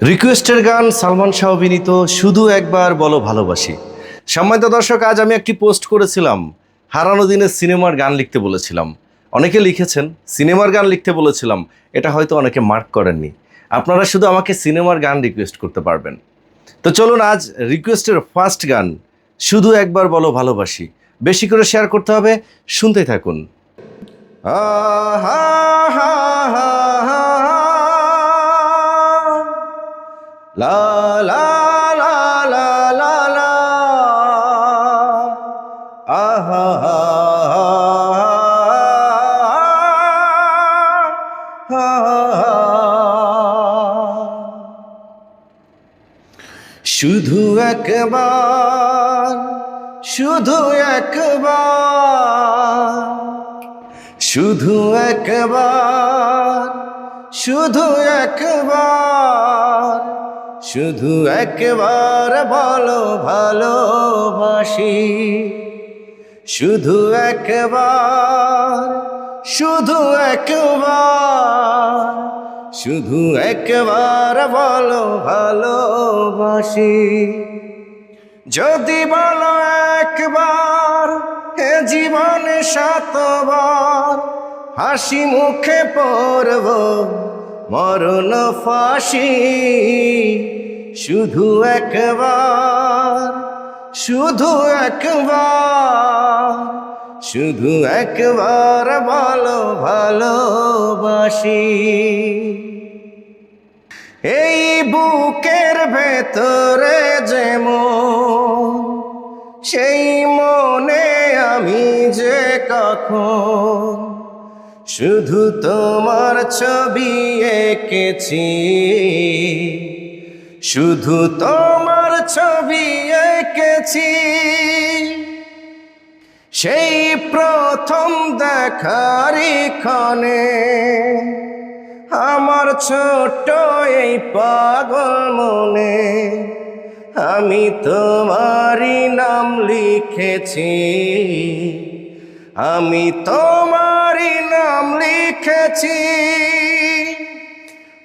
রিকোয়েস্টের গান সালমান শাহ অভিনীত শুধু একবার বলো ভালোবাসি। সম্মানিত দর্শক, আজ আমি একটি পোস্ট করেছিলাম, হারানো দিনের সিনেমার গান লিখতে বলেছিলাম। অনেকে লিখেছেন সিনেমার গান লিখতে বলেছিলাম, এটা হয়তো অনেকে মার্ক করেননি। আপনারা শুধু আমাকে সিনেমার গান রিকোয়েস্ট করতে পারবেন। তো চলুন আজ রিকোয়েস্টের ফার্স্ট গান শুধু একবার বলো ভালোবাসি। বেশি করে শেয়ার করতে হবে, শুনতে থাকুন। লা লা লা লা লা লা আহা হা হা শুধু একবার, শুধু একবার, শুধু একবার, শুধু একবার, শুধু একবার বলো ভালোবাসি। শুধু একবার, শুধু একবার, শুধু একবার বলো ভালোবাসি। যদি বলো একবার, এ জীবনে শতবার হাসি মুখে পড়ব মরণ ফাঁসি। শুধু একবার, শুধু একবার, শুধু একবার বলো ভালোবাসি। এই বুকের ভেতরে যেমন, সেই মনে আমি যে কখন শুধু তোমার ছবি এঁকেছি, শুধু তোমার ছবি এঁকেছি। সেই প্রথম দেখারই ক্ষণে আমার ছোট্ট এই পাগল মনে আমি তোমারই নাম লিখেছি, আমি তোমারই নাম লিখেছি।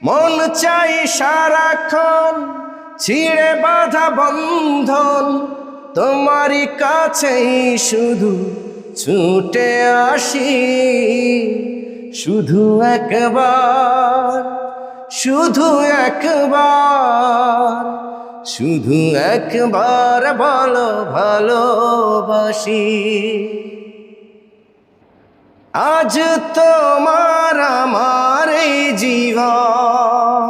মন চাই সারাক্ষণ ছিঁড়ে বাঁধা বন্ধন তোমারই কাছেই শুধু ছুটে আসি। শুধু একবার, শুধু একবার, শুধু একবার বলো ভালোবাসি। আজ তোমার আমার এই জীবন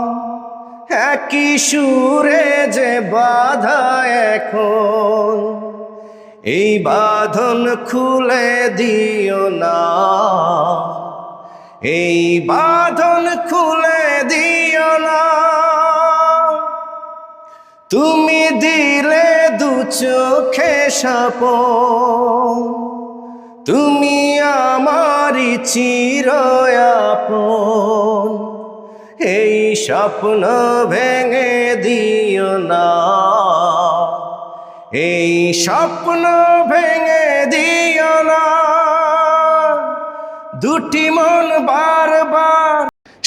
একই সুরে যে বাঁধা এখন, এই বাঁধন খুলে দিও না, এই বাঁধন খুলে দিও না। তুমি দিলে দু চোখে স্বপন, তুমি আমারই চির আপন, এই স্বপ্ন ভেঙে দিও না, এই স্বপ্ন ভেঙে দিও না। দুটি মন বারবার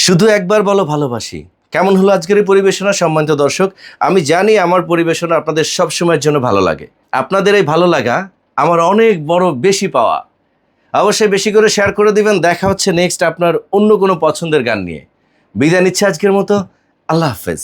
শুধু একবার বলো ভালোবাসি। কেমন হলো আজকের এই পরিবেশনা সম্মানিত দর্শক? আমি জানি আমার পরিবেশনা আপনাদের সব সময়ের জন্য ভালো লাগে। আপনাদের এই ভালো লাগা আমার অনেক বড় বেশি পাওয়া। অবশ্যই বেশি করে শেয়ার করে দিবেন। দেখা হচ্ছে নেক্সট আপনার অন্য কোনো পছন্দের গান নিয়ে। বিদায় নিচ্ছে আজকের মতো। আল্লাহ হাফেজ।